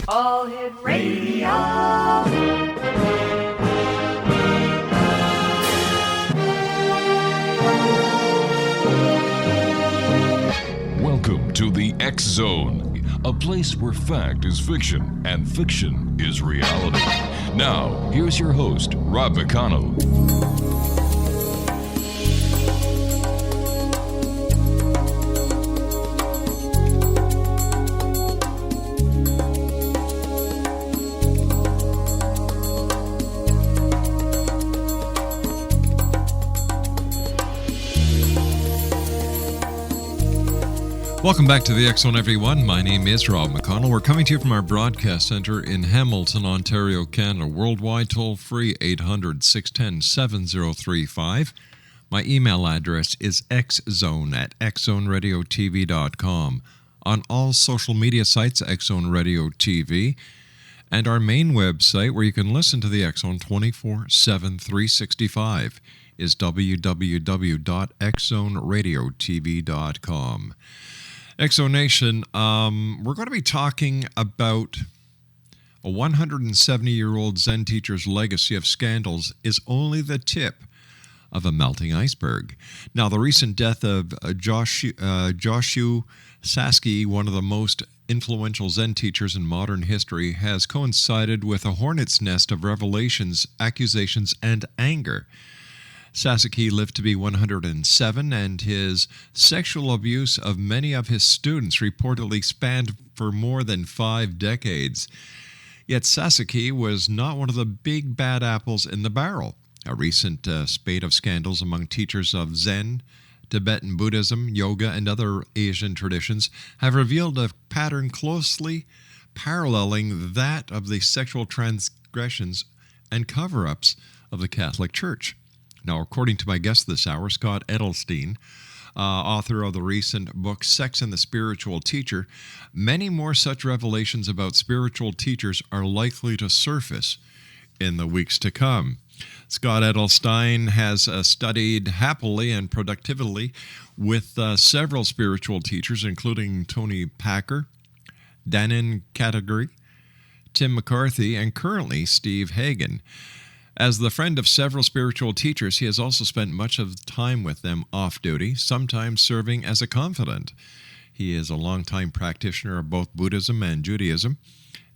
All Hit Radio. Welcome to the X Zone, a place where fact is fiction and fiction is reality. Now, here's your host, Rob McConnell. Welcome back to the X Zone, everyone. My name is Rob McConnell. We're coming to you from our broadcast center in Hamilton, Ontario, Canada. Worldwide, toll-free, 800-610-7035. My email address is xzone@xzoneradiotv.com. On all social media sites, X Zone Radio TV. And our main website, where you can listen to the X Zone 24/7, 365, is www.xzoneradiotv.com. Exonation, we're going to be talking about a 170-year-old Zen teacher's legacy of scandals is only the tip of a melting iceberg. Now, the recent death of Joshu Sasuke, one of the most influential Zen teachers in modern history, has coincided with a hornet's nest of revelations, accusations, and anger. Sasuke lived to be 107, and his sexual abuse of many of his students reportedly spanned for more than 5 decades. Yet Sasuke was not one of the big bad apples in the barrel. A recent spate of scandals among teachers of Zen, Tibetan Buddhism, yoga, and other Asian traditions have revealed a pattern closely paralleling that of the sexual transgressions and cover-ups of the Catholic Church. Now, according to my guest this hour, Scott Edelstein, author of the recent book Sex and the Spiritual Teacher, many more such revelations about spiritual teachers are likely to surface in the weeks to come. Scott Edelstein has studied happily and productively with several spiritual teachers, including Tony Packer, Danin Category, Tim McCarthy, and currently Steve Hagen. As the friend of several spiritual teachers, he has also spent much of the time with them off-duty, sometimes serving as a confidant. He is a longtime practitioner of both Buddhism and Judaism,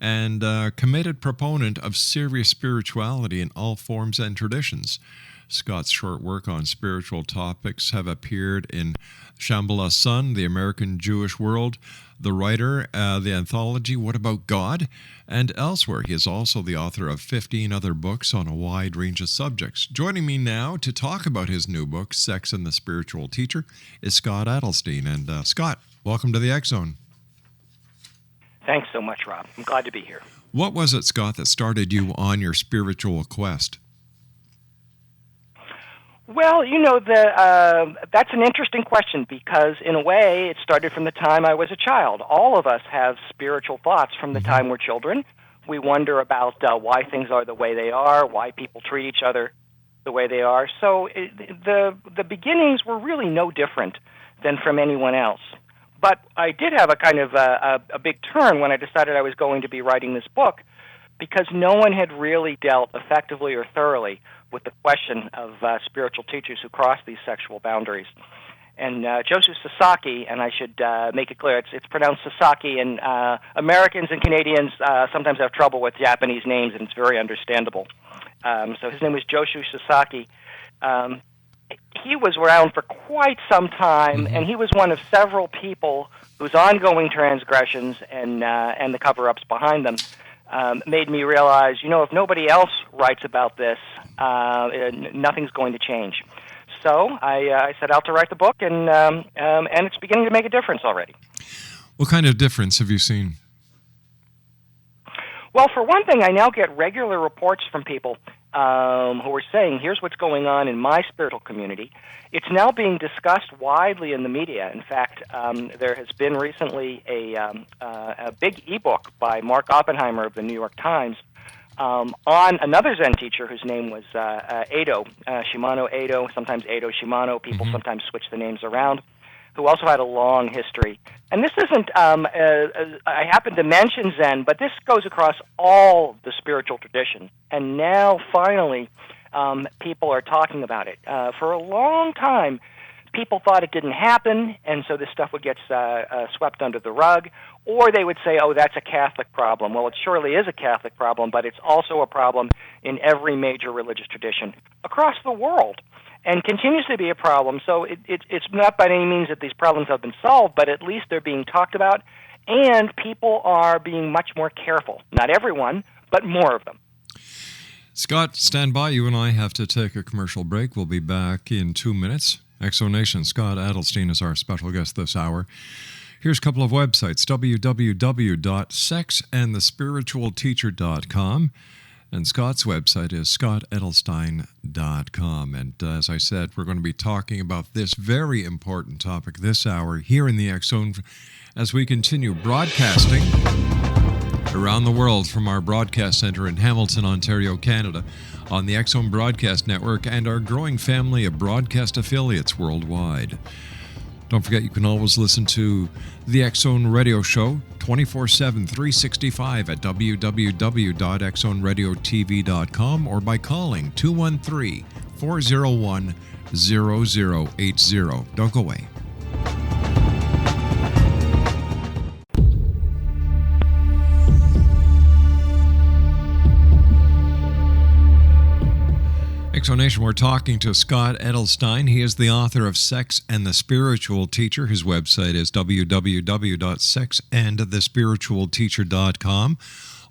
and a committed proponent of serious spirituality in all forms and traditions. Scott's short work on spiritual topics have appeared in Shambhala Sun, The American Jewish World, The Writer, the anthology What About God, and elsewhere. He is also the author of 15 other books on a wide range of subjects. Joining me now to talk about his new book, Sex and the Spiritual Teacher, is Scott Edelstein. And Scott, welcome to the X Zone. Thanks so much, Rob. I'm glad to be here. What was it, Scott, that started you on your spiritual quest? Well, that's an interesting question because, in a way, it started from the time I was a child. All of us have spiritual thoughts from the time we're children. We wonder about why things are the way they are, why people treat each other the way they are. So the beginnings were really no different than from anyone else. But I did have a kind of a big turn when I decided I was going to be writing this book, because no one had really dealt effectively or thoroughly with the question of spiritual teachers who cross these sexual boundaries. And Joshu Sasaki, and I should make it clear, it's pronounced Sasaki, and Americans and Canadians sometimes have trouble with Japanese names, and it's very understandable. So his name was Joshu Sasaki. He was around for quite some time, and he was one of several people whose ongoing transgressions and the cover-ups behind them made me realize, if nobody else writes about this, nothing's going to change. So I set out to write the book, and it's beginning to make a difference already. What kind of difference have you seen? Well, for one thing, I now get regular reports from people who are saying, here's what's going on in my spiritual community. It's now being discussed widely in the media. In fact, there has been recently a big ebook by Mark Oppenheimer of the New York Times on another Zen teacher whose name was Edo, Shimano Edo, sometimes Edo Shimano. People sometimes switch the names around. who also had a long history. And this isn't, I happen to mention Zen, but this goes across all the spiritual traditions. And now, finally, people are talking about it. For a long time, people thought it didn't happen, and so this stuff would get swept under the rug. Or they would say, oh, that's a Catholic problem. Well, it surely is a Catholic problem, but it's also a problem in every major religious tradition across the world, and continues to be a problem. So it's not by any means that these problems have been solved, but at least they're being talked about, and people are being much more careful. Not everyone, but more of them. Scott, stand by. You and I have to take a commercial break. We'll be back in 2 minutes. Exonation, Scott Edelstein is our special guest this hour. Here's a couple of websites, www.sexandthespiritualteacher.com, and Scott's website is scottedelstein.com. And as I said, we're going to be talking about this very important topic this hour here in the X Zone as we continue broadcasting around the world from our broadcast center in Hamilton, Ontario, Canada, on the X Zone Broadcast Network and our growing family of broadcast affiliates worldwide. Don't forget, you can always listen to the X Zone Radio Show 24/7, 365 at www.xzoneradiotv.com or by calling 213-401-0080. Don't go away. Exonation, we're talking to Scott Edelstein. He is the author of Sex and the Spiritual Teacher. His website is www.sexandthespiritualteacher.com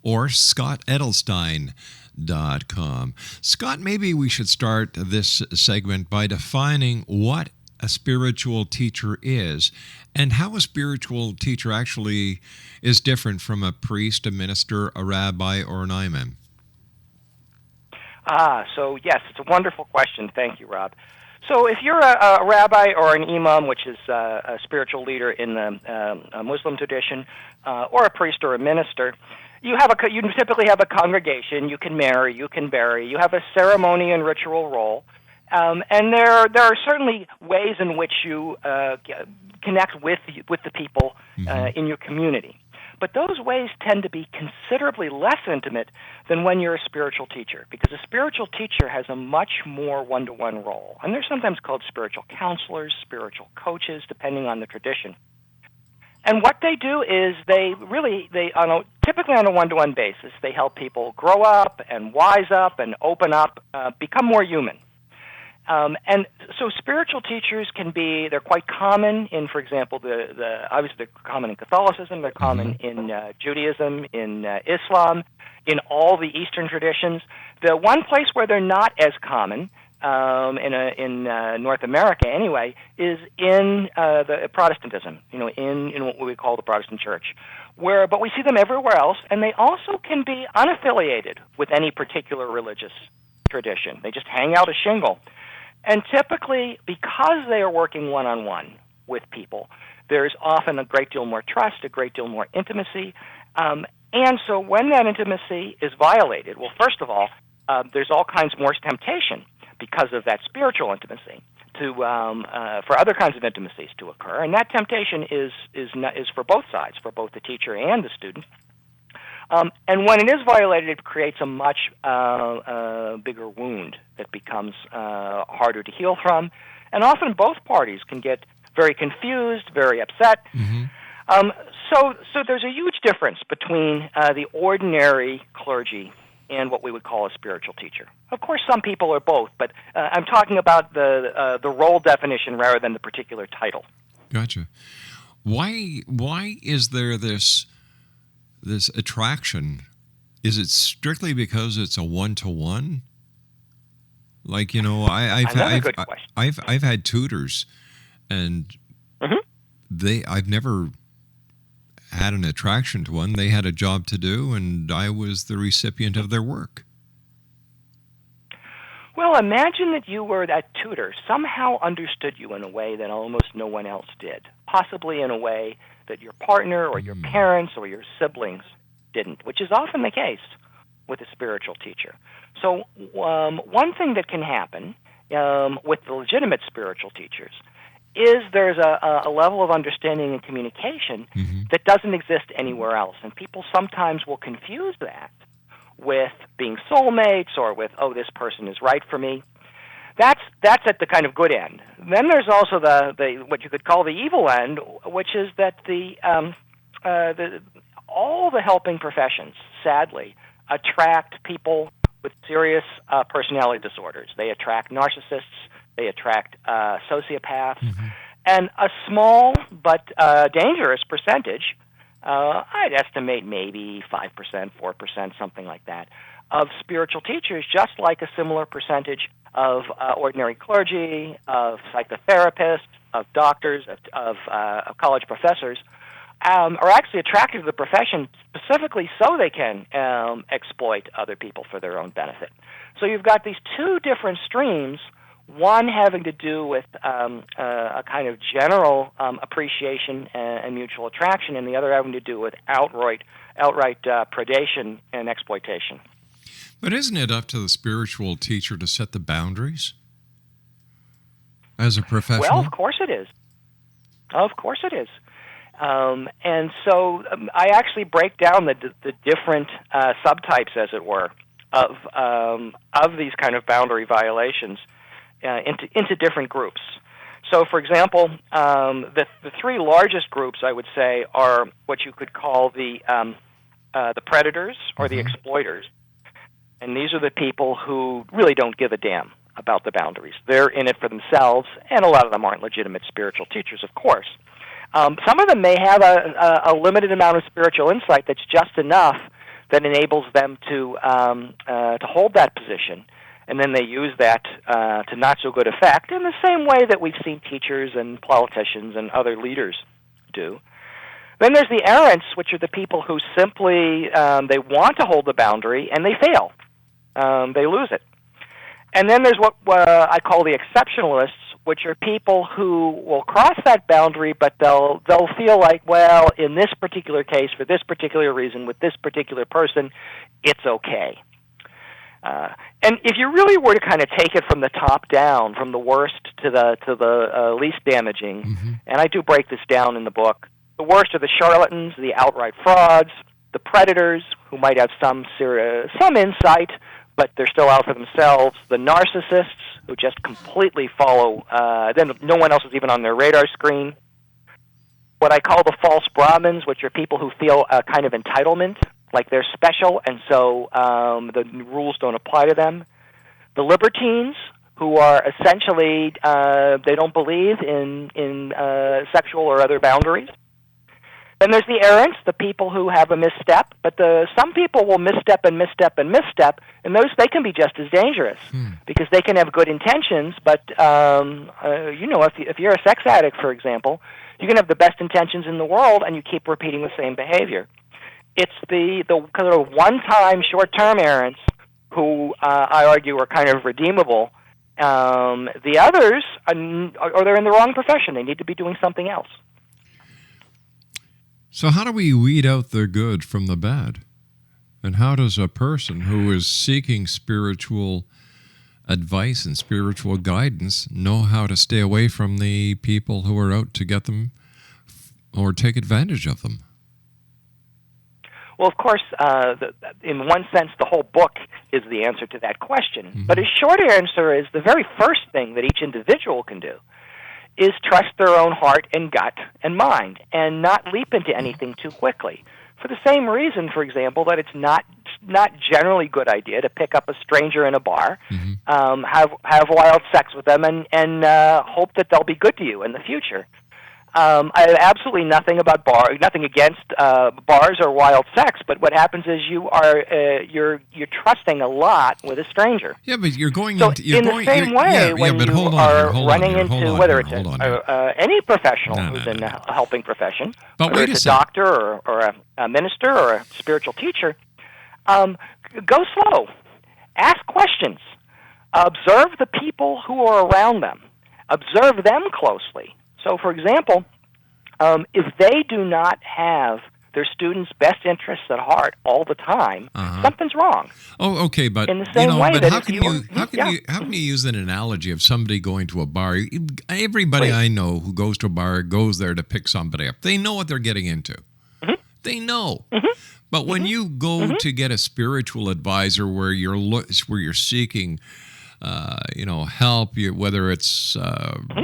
or scottedelstein.com. Scott, maybe we should start this segment by defining what a spiritual teacher is and how a spiritual teacher actually is different from a priest, a minister, a rabbi, or an imam. So yes, it's a wonderful question. Thank you, Rob. So if you're a rabbi or an imam, which is a spiritual leader in the Muslim tradition, or a priest or a minister, you typically have a congregation. You can marry, you can bury, you have a ceremony and ritual role, and there are certainly ways in which you connect with the people in your community. But those ways tend to be considerably less intimate than when you're a spiritual teacher, because a spiritual teacher has a much more one-to-one role. And they're sometimes called spiritual counselors, spiritual coaches, depending on the tradition. And what they do is typically on a one-to-one basis, they help people grow up and wise up and open up, become more human. And so spiritual teachers they're quite common in, for example, obviously they're common in Catholicism, they're common in Judaism, in Islam, in all the Eastern traditions. The one place where they're not as common, in North America anyway, is in the Protestantism, in what we call the Protestant Church. But we see them everywhere else, and they also can be unaffiliated with any particular religious tradition. They just hang out a shingle. And typically, because they are working one-on-one with people, there's often a great deal more trust, a great deal more intimacy. And so when that intimacy is violated, well, first of all, there's all kinds more temptation because of that spiritual intimacy for other kinds of intimacies to occur. And that temptation is for both sides, for both the teacher and the student. And when it is violated, it creates a much bigger wound that becomes harder to heal from. And often both parties can get very confused, very upset. So there's a huge difference between the ordinary clergy and what we would call a spiritual teacher. Of course, some people are both, but I'm talking about the role definition rather than the particular title. Gotcha. Why is there this attraction? Is it strictly because it's a one-to-one? Like, I've had tutors, and I've never had an attraction to one. They had a job to do, and I was the recipient of their work. Well, imagine that that tutor somehow understood you in a way that almost no one else did, possibly in a way that your partner or your parents or your siblings didn't, which is often the case with a spiritual teacher. So one thing that can happen with the legitimate spiritual teachers is there's a level of understanding and communication that doesn't exist anywhere else. And people sometimes will confuse that with being soulmates or with, oh, this person is right for me. That's at the kind of good end. Then there's also the what you could call the evil end, which is that all the helping professions, sadly, attract people with serious personality disorders. They attract narcissists. They attract sociopaths. And a small but dangerous percentage, I'd estimate maybe 5%, 4%, something like that, of spiritual teachers, just like a similar percentage of ordinary clergy, of psychotherapists, of doctors, of college professors, are actually attracted to the profession specifically so they can exploit other people for their own benefit. So you've got these two different streams, one having to do with a kind of general appreciation and mutual attraction, and the other having to do with outright predation and exploitation. But isn't it up to the spiritual teacher to set the boundaries as a professional? Well, of course it is. Of course it is. And so I actually break down the different subtypes, as it were, of these kind of boundary violations into different groups. So, for example, the three largest groups, I would say, are what you could call the predators or the exploiters. And these are the people who really don't give a damn about the boundaries. They're in it for themselves, and a lot of them aren't legitimate spiritual teachers, of course. Some of them may have a limited amount of spiritual insight that's just enough that enables them to hold that position, and then they use that to not so good effect in the same way that we've seen teachers and politicians and other leaders do. Then there's the errants, which are the people who simply they want to hold the boundary and they fail. They lose it. And then there's what I call the exceptionalists, which are people who will cross that boundary, but they'll feel like, well, in this particular case, for this particular reason, with this particular person, it's okay. And if you really were to kind of take it from the top down, from the worst to the least damaging, and I do break this down in the book, the worst are the charlatans, the outright frauds, the predators who might have some insight, but they're still out for themselves, the narcissists who just completely follow, then no one else is even on their radar screen, what I call the false Brahmins, which are people who feel a kind of entitlement, like they're special, and so the rules don't apply to them, the libertines, who are essentially, they don't believe in sexual or other boundaries. Then there's the errants, the people who have a misstep, but some people will misstep, and those they can be just as dangerous because they can have good intentions, but if you're a sex addict, for example, you can have the best intentions in the world and you keep repeating the same behavior. It's the kind of one-time, short-term errants who I argue are kind of redeemable. The others are they're in the wrong profession. They need to be doing something else. So how do we weed out the good from the bad? And how does a person who is seeking spiritual advice and spiritual guidance know how to stay away from the people who are out to get them or take advantage of them? Well, of course, in one sense, the whole book is the answer to that question. But a short answer is the very first thing that each individual can do is trust their own heart and gut and mind and not leap into anything too quickly. For the same reason, for example, that it's not generally a good idea to pick up a stranger in a bar, have wild sex with them, and hope that they'll be good to you in the future. I have absolutely nothing against bars or wild sex, but what happens is you're trusting a lot with a stranger. Yeah, but you're going so into the same way when you are running into whether it's any professional who's in a helping profession, whether it's a doctor or a minister or a spiritual teacher, go slow, ask questions, observe the people who are around them, observe them closely. So, for example, if they do not have their students' best interests at heart all the time, something's wrong. Oh, okay, but in the same way but that how if can you how can you use an analogy of somebody going to a bar? Everybody Please. I know who goes to a bar goes there to pick somebody up. They know what they're getting into. They know. But when you go to get a spiritual advisor where you're seeking help, whether it's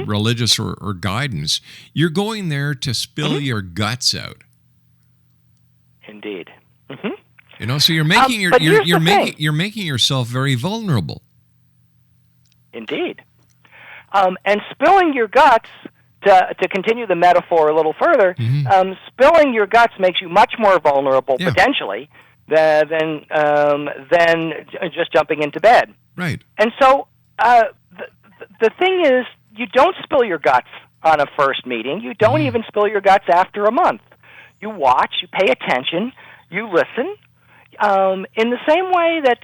religious or guidance, you're going there to spill your guts out. Indeed. So you're making but here's the thing. you're making yourself very vulnerable. Indeed. And spilling your guts, to continue the metaphor a little further, spilling your guts makes you much more vulnerable potentially than just jumping into bed. Right. And so the thing is, you don't spill your guts on a first meeting. You don't even spill your guts after a month. You watch, you pay attention, you listen. In the same way that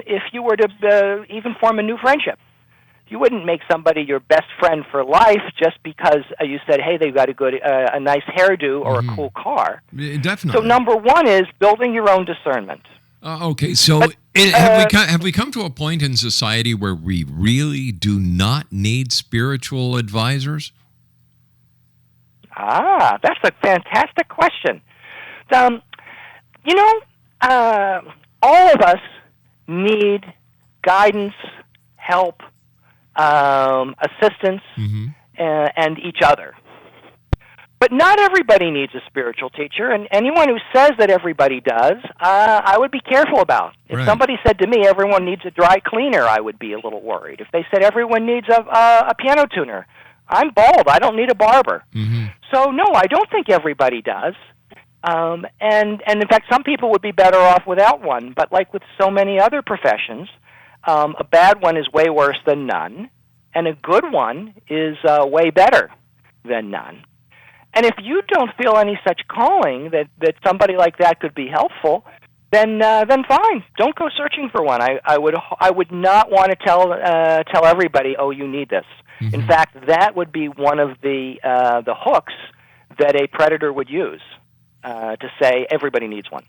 if you were to even form a new friendship, you wouldn't make somebody your best friend for life just because you said, hey, they've got a nice hairdo or a cool car. Definitely. So number one is building your own discernment. Okay, so have we come to a point in society where we really do not need spiritual advisors? That's a fantastic question. All of us need guidance, help, assistance, and each other. But not everybody needs a spiritual teacher, and anyone who says that everybody does, I would be careful about. If somebody said to me, everyone needs a dry cleaner, I would be a little worried. If they said everyone needs a piano tuner, I'm bald, I don't need a barber. So no, I don't think everybody does. And in fact, some people would be better off without one, but like with so many other professions, a bad one is way worse than none, and a good one is way better than none. And if you don't feel any such calling that somebody like that could be helpful, then fine. Don't go searching for one. I would not want to tell everybody, oh, you need this. In fact, that would be one of the hooks that a predator would use to say everybody needs one.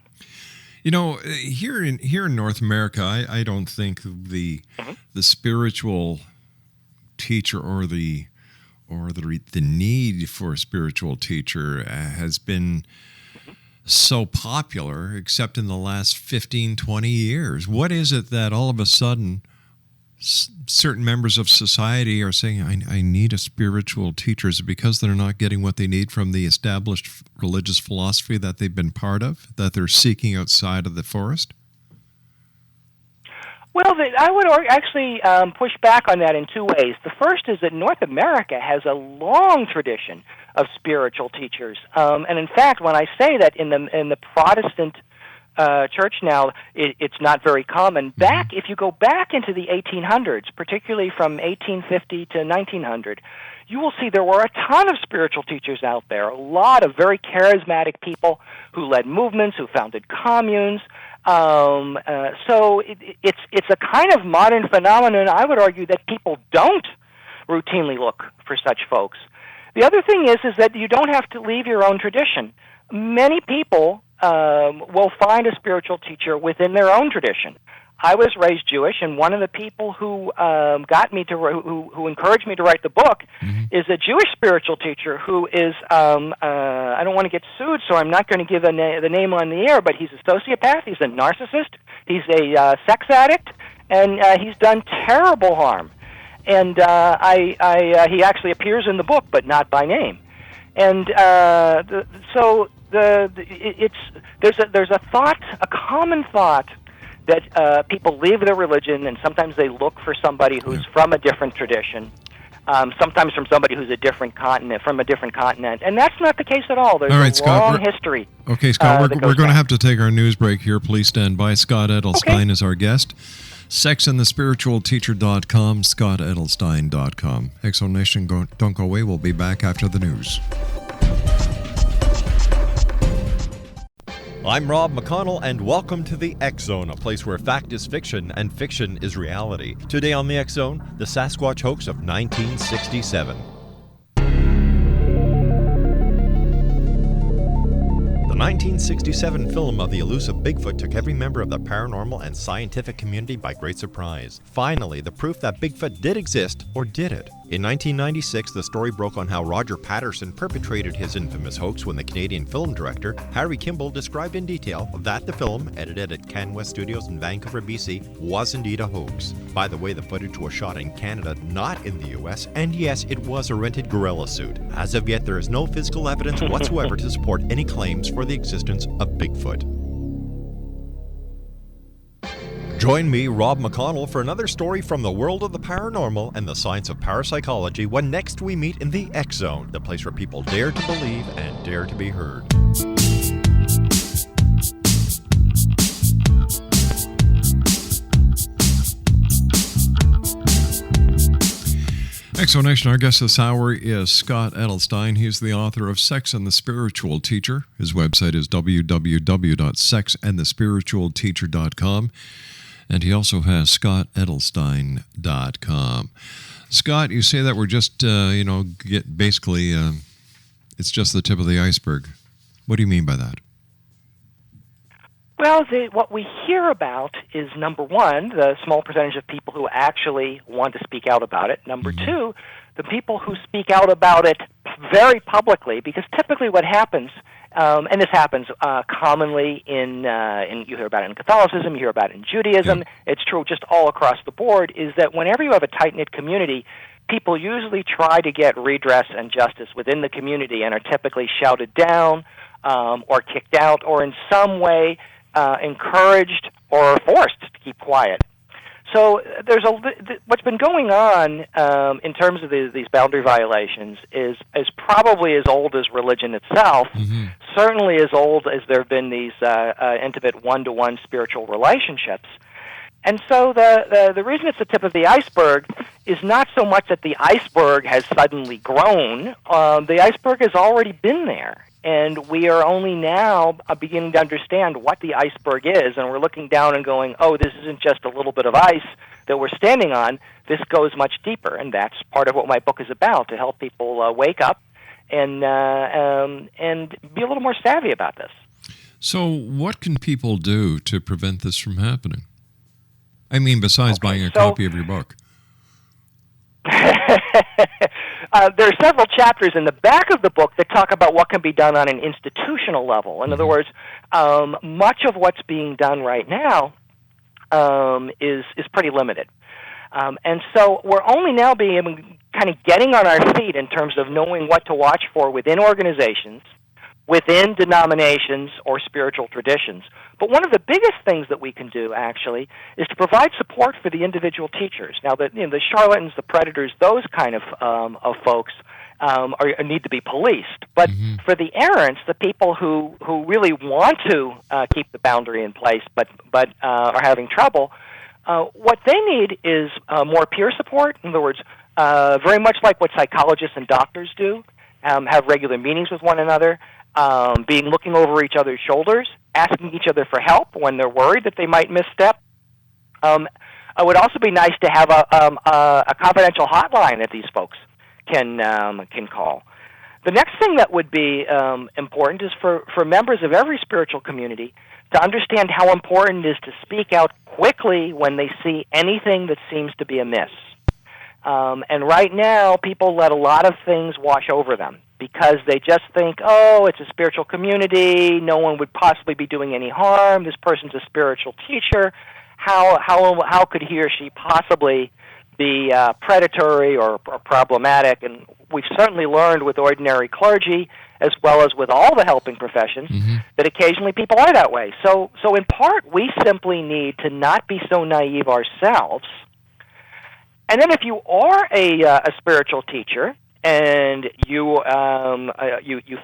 Here in North America, I don't think the spiritual teacher or the need for a spiritual teacher has been so popular, except in the last 15, 20 years. What is it that all of a sudden certain members of society are saying, I need a spiritual teacher? Is it because they're not getting what they need from the established religious philosophy that they've been part of, that they're seeking outside of the forest? Well, I would actually push back on that in two ways. The first is that North America has a long tradition of spiritual teachers, and in fact, when I say that in the Protestant church now, it's not very common. If you go back into the 1800s, particularly from 1850 to 1900, you will see there were a ton of spiritual teachers out there. A lot of very charismatic people who led movements, who founded communes. So it's a kind of modern phenomenon. I would argue that people don't routinely look for such folks. The other thing is that you don't have to leave your own tradition. Many people will find a spiritual teacher within their own tradition. I was raised Jewish, and one of the people who got me to who encouraged me to write the book is a Jewish spiritual teacher who is I don't want to get sued, so I'm not going to give the name on the air, but he's a sociopath, he's a narcissist, he's a sex addict, and he's done terrible harm. And he actually appears in the book, but not by name. And there's a thought, a common thought, that people leave their religion and sometimes they look for somebody who's from a different tradition, sometimes from somebody who's from a different continent, and that's not the case at all. There's a long history. Okay, Scott, we're going to have to take our news break here. Please stand by. Scott Edelstein is our guest. SexandtheSpiritualTeacher.com, ScottEdelstein.com. Exo Nation, don't go away. We'll be back after the news. I'm Rob McConnell, and welcome to the X Zone, a place where fact is fiction and fiction is reality. Today on the X Zone, the Sasquatch hoax of 1967. The 1967 film of the elusive Bigfoot took every member of the paranormal and scientific community by great surprise. Finally, the proof that Bigfoot did exist, or did it? In 1996, the story broke on how Roger Patterson perpetrated his infamous hoax when the Canadian film director Harry Kimball described in detail that the film, edited at CanWest Studios in Vancouver, BC, was indeed a hoax. By the way, the footage was shot in Canada, not in the US, and yes, it was a rented gorilla suit. As of yet, there is no physical evidence whatsoever to support any claims for the existence of Bigfoot. Join me, Rob McConnell, for another story from the world of the paranormal and the science of parapsychology when next we meet in the X Zone, the place where people dare to believe and dare to be heard. Exonation, our guest this hour is Scott Edelstein. He's the author of Sex and the Spiritual Teacher. His website is www.sexandthespiritualteacher.com. And he also has scottedelstein.com. Scott, you say that we're just, it's just the tip of the iceberg. What do you mean by that? Well, what we hear about is, number one, the small percentage of people who actually want to speak out about it. Number two, the people who speak out about it very publicly, because typically what happens, and this happens commonly in you hear about it in Catholicism, you hear about it in Judaism, it's true just all across the board, is that whenever you have a tight-knit community, people usually try to get redress and justice within the community and are typically shouted down or kicked out or in some way encouraged or forced to keep quiet. So there's what's been going on in terms of these boundary violations is probably as old as religion itself, certainly as old as there have been these intimate one-to-one spiritual relationships. And so the reason it's the tip of the iceberg is not so much that the iceberg has suddenly grown. The iceberg has already been there. And we are only now beginning to understand what the iceberg is, and we're looking down and going, oh, this isn't just a little bit of ice that we're standing on. This goes much deeper, and that's part of what my book is about, to help people wake up and be a little more savvy about this. So what can people do to prevent this from happening? I mean, besides buying a copy of your book. There are several chapters in the back of the book that talk about what can be done on an institutional level. In other words, much of what's being done right now is pretty limited. And so we're only now being kind of getting on our feet in terms of knowing what to watch for within organizations, within denominations or spiritual traditions. But one of the biggest things that we can do, actually, is to provide support for the individual teachers. Now, the charlatans, the predators, those kind of folks need to be policed. But for the errants, the people who really want to keep the boundary in place but are having trouble, what they need is more peer support. In other words, very much like what psychologists and doctors do, have regular meetings with one another, looking over each other's shoulders, asking each other for help when they're worried that they might misstep. It would also be nice to have a confidential hotline that these folks can call. The next thing that would be important is for members of every spiritual community to understand how important it is to speak out quickly when they see anything that seems to be amiss. And right now, people let a lot of things wash over them because they just think, oh, it's a spiritual community, no one would possibly be doing any harm, this person's a spiritual teacher, how could he or she possibly be predatory or problematic? And we've certainly learned with ordinary clergy, as well as with all the helping professions, that occasionally people are that way. So in part, we simply need to not be so naive ourselves. And then if you are a spiritual teacher and you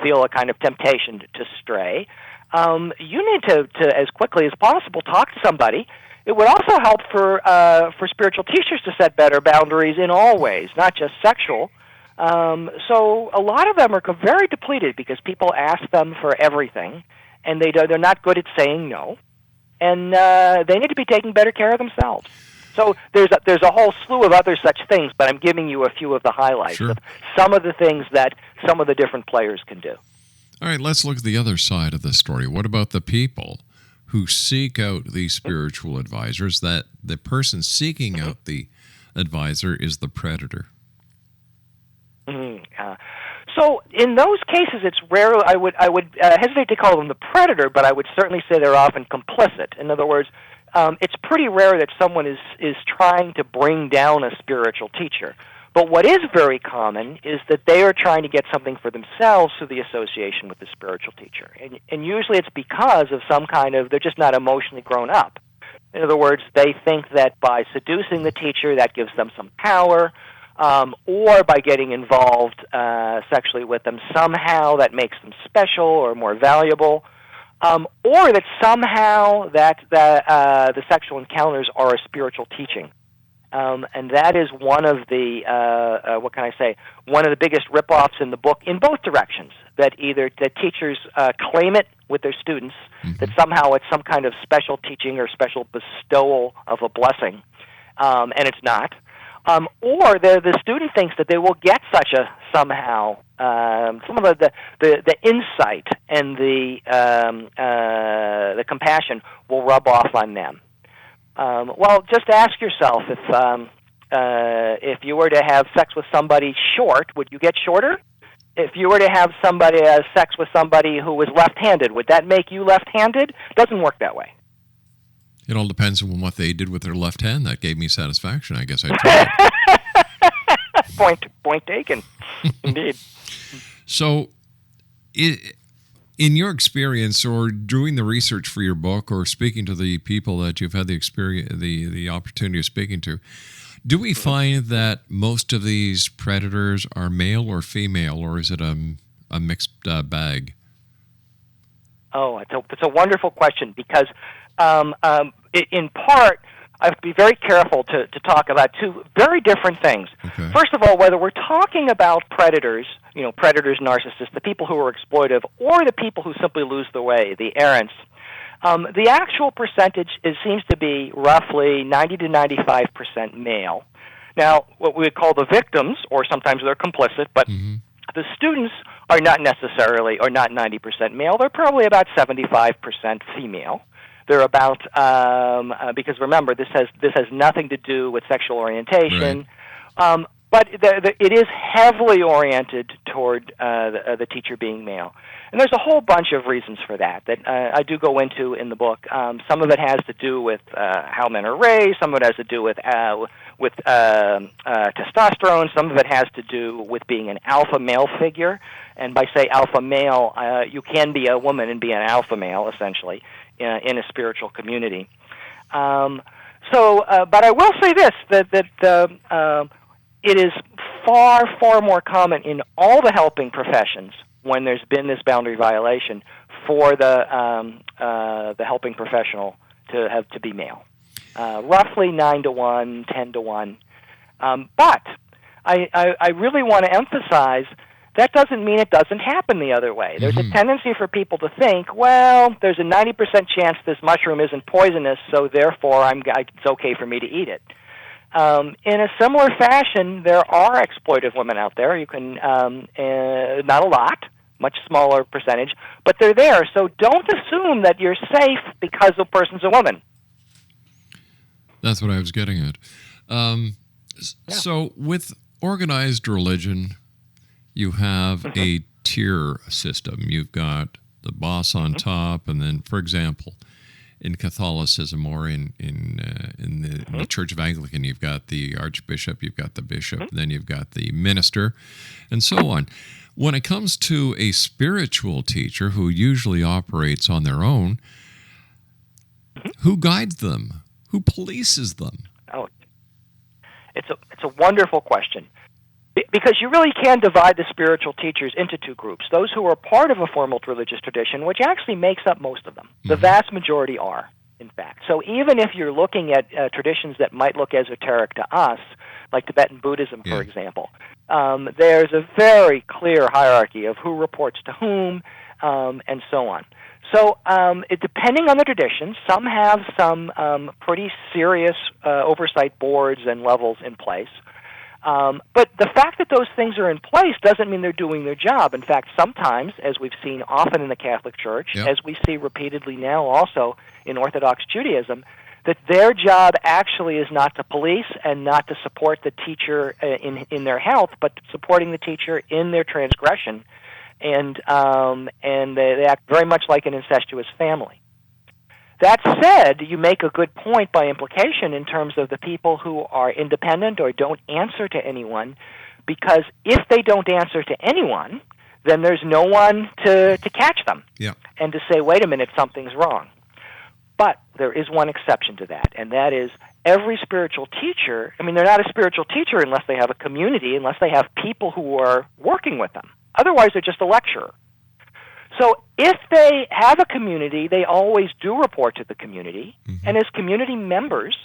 feel a kind of temptation to stray, you need to as quickly as possible talk to somebody. It would also help for spiritual teachers to set better boundaries in all ways, not just sexual. So a lot of them are very depleted because people ask them for everything, and they're not good at saying no, and they need to be taking better care of themselves. So there's a whole slew of other such things, but I'm giving you a few of the highlights of some of the things that some of the different players can do. All right, let's look at the other side of the story. What about the people who seek out these spiritual advisors, that the person seeking out the advisor is the predator? So in those cases, it's rare. I would hesitate to call them the predator, but I would certainly say they're often complicit. In other words, it's pretty rare that someone is trying to bring down a spiritual teacher. But what is very common is that they are trying to get something for themselves through the association with the spiritual teacher. And usually it's because of some kind of, they're just not emotionally grown up. In other words, they think that by seducing the teacher, that gives them some power, or by getting involved sexually with them somehow that makes them special or more valuable, or that somehow that the sexual encounters are a spiritual teaching. And that is one of the, one of the biggest ripoffs in the book in both directions, that either the teachers claim it with their students, that somehow it's some kind of special teaching or special bestowal of a blessing, and it's not. Or the student thinks that they will get such a somehow some of the insight and the compassion will rub off on them. Well, just ask yourself if you were to have sex with somebody short, would you get shorter? If you were to have somebody sex with somebody who was left-handed, would that make you left-handed? Doesn't work that way. It all depends on what they did with their left hand. That gave me satisfaction. I guess I tried. Point taken. Indeed. So, in your experience, or doing the research for your book, or speaking to the people that you've had the experience, the opportunity of speaking to, do we find that most of these predators are male or female, or is it a mixed bag? Oh, it's a wonderful question, because in part, I have to be very careful to talk about two very different things. Okay. First of all, whether we're talking about predators, predators, narcissists, the people who are exploitive, or the people who simply lose the way, the errants, the actual percentage seems to be roughly 90 to 95% male. Now, what we would call the victims, or sometimes they're complicit, but the students are not necessarily, or not 90% male. They're probably about 75% female. They're about because remember, this has nothing to do with sexual orientation, right. But it is heavily oriented toward the teacher being male, and there's a whole bunch of reasons for that I do go into in the book. Some of it has to do with how men are raised. Some of it has to do with testosterone. Some of it has to do with being an alpha male figure, and by say alpha male, you can be a woman and be an alpha male essentially. In a spiritual community. But I will say this, that it is far, far more common in all the helping professions when there's been this boundary violation for the helping professional to be male. Roughly 9 to 1, 10 to 1. But I really want to emphasize that doesn't mean it doesn't happen the other way. There's a tendency for people to think, well, there's a 90% chance this mushroom isn't poisonous, so therefore it's okay for me to eat it. In a similar fashion, there are exploitive women out there. You can, not a lot, much smaller percentage, but they're there. So don't assume that you're safe because the person's a woman. That's what I was getting at. So with organized religion, you have a tier system. You've got the boss on top, and then, for example, in Catholicism or in the Church of Anglican, you've got the archbishop, you've got the bishop, then you've got the minister, and so on. When it comes to a spiritual teacher who usually operates on their own, who guides them? Who polices them? Oh, it's a wonderful question. Because you really can divide the spiritual teachers into two groups. Those who are part of a formal religious tradition, which actually makes up most of them. The vast majority are, in fact. So even if you're looking at traditions that might look esoteric to us, like Tibetan Buddhism, for example, there's a very clear hierarchy of who reports to whom, and so on. So depending on the tradition, some have some pretty serious oversight boards and levels in place. But the fact that those things are in place doesn't mean they're doing their job. In fact, sometimes, as we've seen often in the Catholic Church, Yep. as we see repeatedly now also in Orthodox Judaism, that their job actually is not to police and not to support the teacher in their health, but supporting the teacher in their transgression, and they act very much like an incestuous family. That said, you make a good point by implication in terms of the people who are independent or don't answer to anyone, because if they don't answer to anyone, then there's no one to catch them and to say, wait a minute, something's wrong. But there is one exception to that, and that is every spiritual teacher, I mean, they're not a spiritual teacher unless they have a community, unless they have people who are working with them. Otherwise, they're just a lecturer. So if they have a community, they always do report to the community. Mm-hmm. And as community members,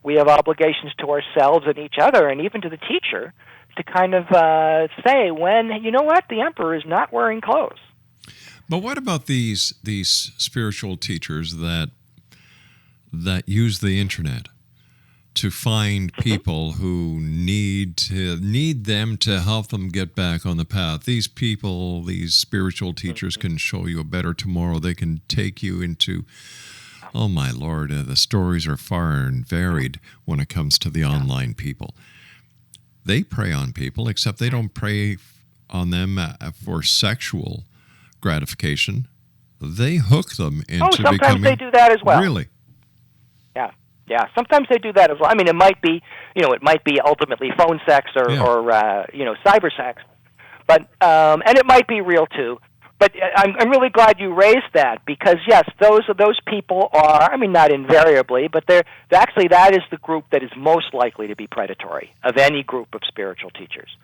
we have obligations to ourselves and each other and even to the teacher to kind of say when, you know what, the emperor is not wearing clothes. But what about these spiritual teachers that use the internet to find people who need them to help them get back on the path? These people, these spiritual teachers can show you a better tomorrow. They can take you into, oh my Lord, the stories are far and varied when it comes to the online people. They prey on people, except they don't prey on them for sexual gratification. They hook them into sometimes becoming... they do that as well. Really? Yeah, sometimes they do that as well. I mean, it might be ultimately phone sex or cyber sex, but and it might be real too. But I'm really glad you raised that, because yes, those people are, I mean, not invariably, but that is the group that is most likely to be predatory of any group of spiritual teachers,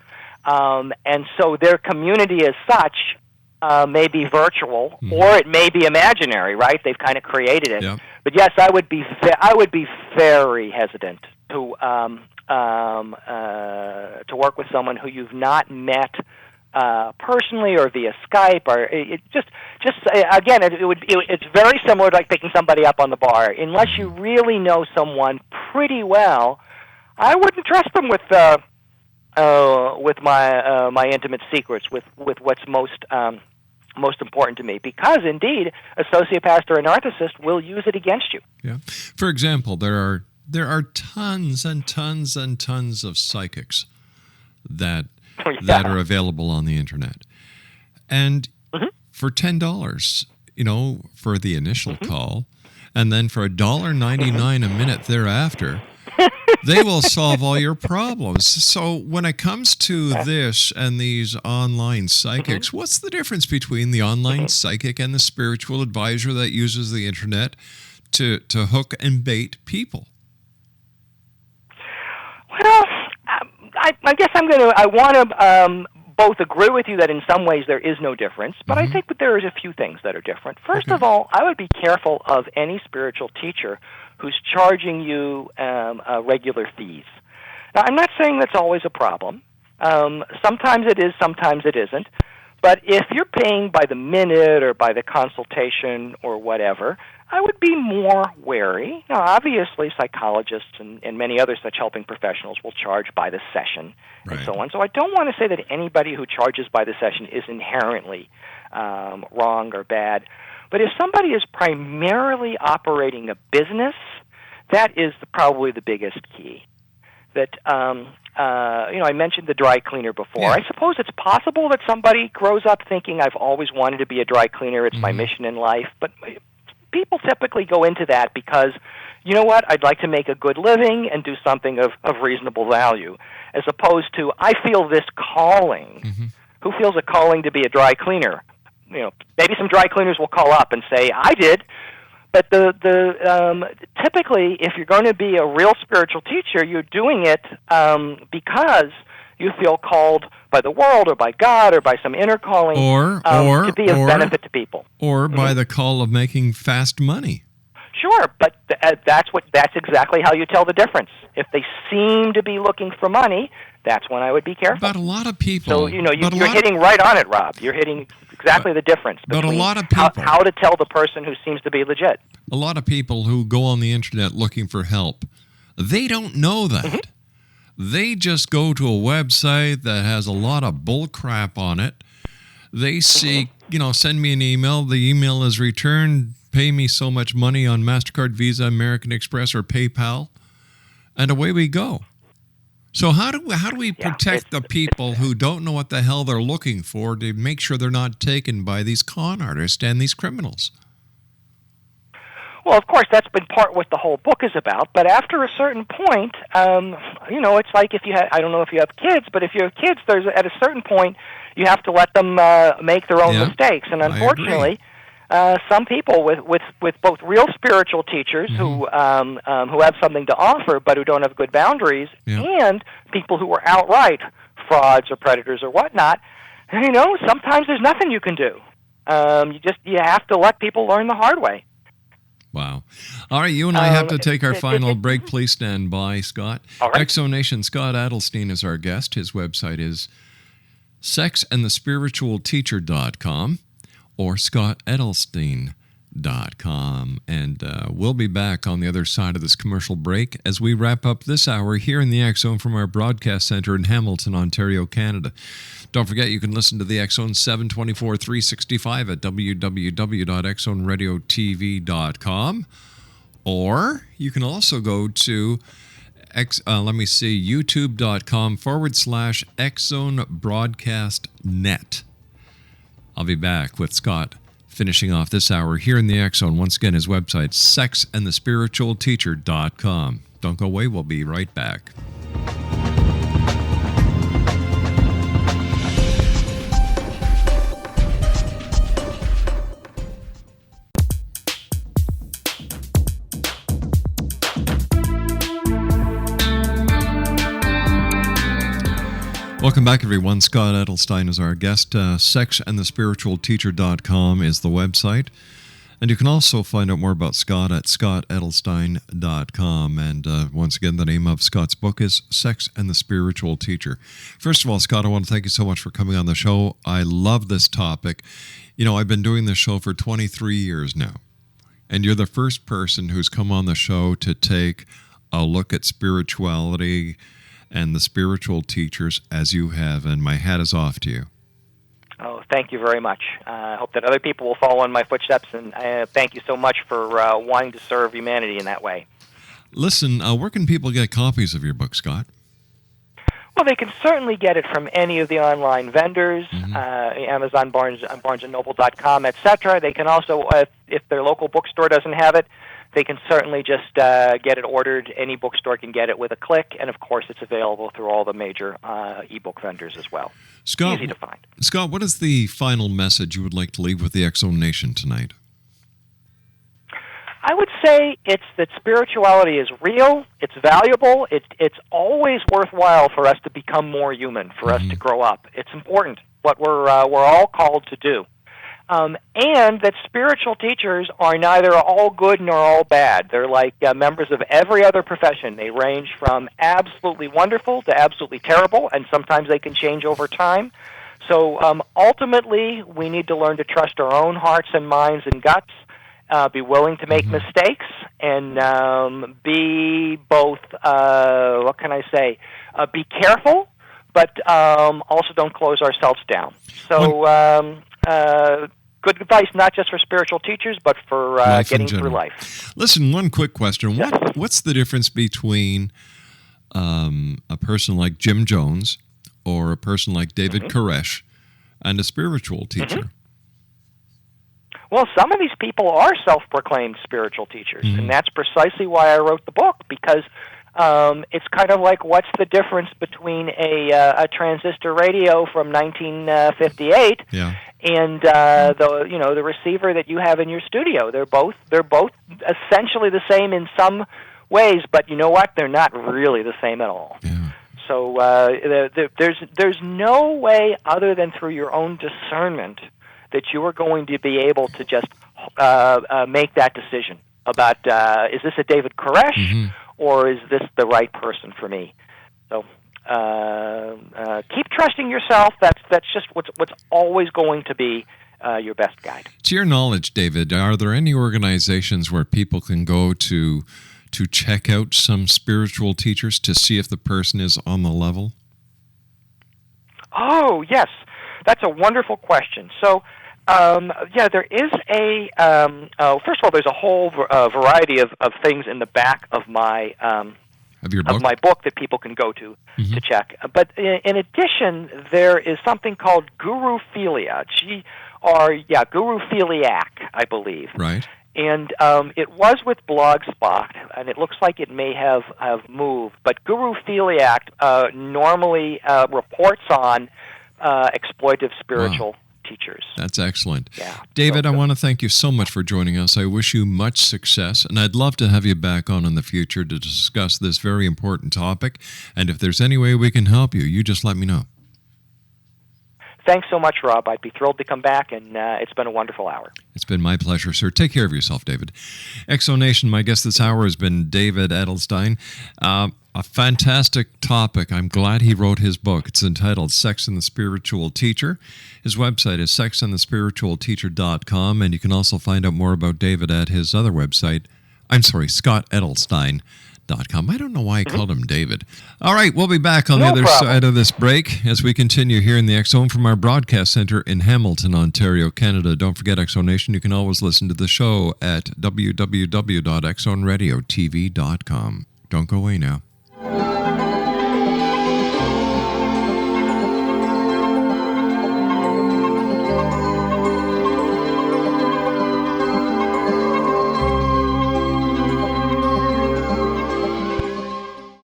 and so their community as such may be virtual, or it may be imaginary, right? They've kind of created it. Yep. But yes, I would be very hesitant to work with someone who you've not met personally or via Skype, or it's very similar to like picking somebody up on the bar. Unless you really know someone pretty well, I wouldn't trust them with my intimate secrets, with what's most important to me, because indeed a sociopath or a narcissist will use it against you. Yeah. For example, there are tons and tons and tons of psychics that are available on the internet, and for $10, for the initial call, and then for $1.99 a minute thereafter, they will solve all your problems. So when it comes to this and these online psychics, what's the difference between the online psychic and the spiritual advisor that uses the internet to hook and bait people? Well, I guess I want to both agree with you that in some ways there is no difference, but I think that there is a few things that are different. First of all, I would be careful of any spiritual teacher who's charging you regular fees. Now, I'm not saying that's always a problem. Sometimes it is, sometimes it isn't. But if you're paying by the minute or by the consultation or whatever, I would be more wary. Now, obviously, psychologists and many other such helping professionals will charge by the session and so on. So I don't want to say that anybody who charges by the session is inherently wrong or bad. But if somebody is primarily operating a business, that is probably the biggest key. That I mentioned the dry cleaner before. Yeah. I suppose it's possible that somebody grows up thinking, I've always wanted to be a dry cleaner, it's my mission in life. But people typically go into that because, you know what, I'd like to make a good living and do something of reasonable value, as opposed to, I feel this calling. Who feels a calling to be a dry cleaner? Maybe some dry cleaners will call up and say, I did. But typically, if you're going to be a real spiritual teacher, you're doing it because you feel called by the world or by God or by some inner calling to be of benefit to people. Or by the call of making fast money. Sure, but that's exactly how you tell the difference. If they seem to be looking for money, that's when I would be careful. But a lot of people... So, you're hitting right on it, Rob. You're hitting exactly the difference between but a lot of people, how to tell the person who seems to be legit. A lot of people who go on the internet looking for help, they don't know that. They just go to a website that has a lot of bull crap on it. They see, send me an email. The email is returned. Pay me so much money on MasterCard, Visa, American Express, or PayPal, and away we go. So how do we protect the people who don't know what the hell they're looking for to make sure they're not taken by these con artists and these criminals? Well, of course, that's been part what the whole book is about. But after a certain point, it's like if you have, I don't know if you have kids, but if you have kids, there's at a certain point you have to let them make their own mistakes. And unfortunately, some people with both real spiritual teachers who have something to offer but who don't have good boundaries, and people who are outright frauds or predators or whatnot, sometimes there's nothing you can do. You have to let people learn the hard way. Wow. All right, you and I have to take our final break. Please stand by, Scott. All right. Exonation, Scott Edelstein is our guest. His website is sexandthespiritualteacher.com or scottedelstein.com. And we'll be back on the other side of this commercial break as we wrap up this hour here in the X Zone from our broadcast center in Hamilton, Ontario, Canada. Don't forget, you can listen to the X Zone 724 365 at www.xzoneradiotv.com, or you can also go to youtube.com/X Zone Broadcast Net. I'll be back with Scott finishing off this hour here in the X Zone. Once again, his website, sexandthespiritualteacher.com. Don't go away. We'll be right back. Welcome back, everyone. Scott Edelstein is our guest. Sexandthespiritualteacher.com is the website. And you can also find out more about Scott at scottedelstein.com. And once again, the name of Scott's book is Sex and the Spiritual Teacher. First of all, Scott, I want to thank you so much for coming on the show. I love this topic. I've been doing this show for 23 years now. And you're the first person who's come on the show to take a look at spirituality and the spiritual teachers as you have, and my hat is off to you. Oh, thank you very much. I hope that other people will follow in my footsteps, and thank you so much for wanting to serve humanity in that way. Listen, where can people get copies of your book, Scott? Well, they can certainly get it from any of the online vendors, Amazon, BarnesandNoble.com, etc. They can also, if their local bookstore doesn't have it, they can certainly just get it ordered. Any bookstore can get it with a click, and of course it's available through all the major ebook vendors as well. Scott, easy to find. Scott, what is the final message you would like to leave with the X Zone Nation tonight? I would say it's that spirituality is real, it's valuable, it's always worthwhile for us to become more human, for us to grow up. It's important, what we're all called to do. And that spiritual teachers are neither all good nor all bad. They're like members of every other profession. They range from absolutely wonderful to absolutely terrible, and sometimes they can change over time. So ultimately, we need to learn to trust our own hearts and minds and guts, be willing to make mistakes, and be both, be careful, but also don't close ourselves down. So good advice, not just for spiritual teachers, but for getting through life. Listen, one quick question. Yes. What's the difference between a person like Jim Jones or a person like David Koresh and a spiritual teacher? Well, some of these people are self-proclaimed spiritual teachers, and that's precisely why I wrote the book, because it's kind of like, what's the difference between a transistor radio from 1958 and the receiver that you have in your studio? They're both essentially the same in some ways, but you know what? They're not really the same at all. Yeah. So there's no way other than through your own discernment that you are going to be able to just make that decision about is this a David Koresh or is this the right person for me? So keep trusting yourself. That's just what's always going to be your best guide. To your knowledge, David, are there any organizations where people can go to to check out some spiritual teachers to see if the person is on the level? Oh, yes. That's a wonderful question. So, there is first of all, there's a whole variety of things in the back of my Of your book? of my book that people can go to check. But in addition, there is something called Guruphilia, Guruphiliac, I believe. Right. And it was with Blogspot, and it looks like it may have moved. But Guruphiliac normally reports on exploitive spiritual teachers. That's excellent. Yeah. David, I want to thank you so much for joining us. I wish you much success, and I'd love to have you back on in the future to discuss this very important topic. And if there's any way we can help you, you just let me know. Thanks so much, Rob. I'd be thrilled to come back, and it's been a wonderful hour. It's been my pleasure, sir. Take care of yourself, David. Exonation, my guest this hour has been David Edelstein. A fantastic topic. I'm glad he wrote his book. It's entitled Sex and the Spiritual Teacher. His website is sexandthespiritualteacher.com, and you can also find out more about David at his other website. ScottEdelstein.com. I don't know why I called him David. All right, we'll be back on the other side of this break as we continue here in the X Zone from our broadcast center in Hamilton, Ontario, Canada. Don't forget, Exonation, you can always listen to the show at www.xzoneradiotv.com. Don't go away now.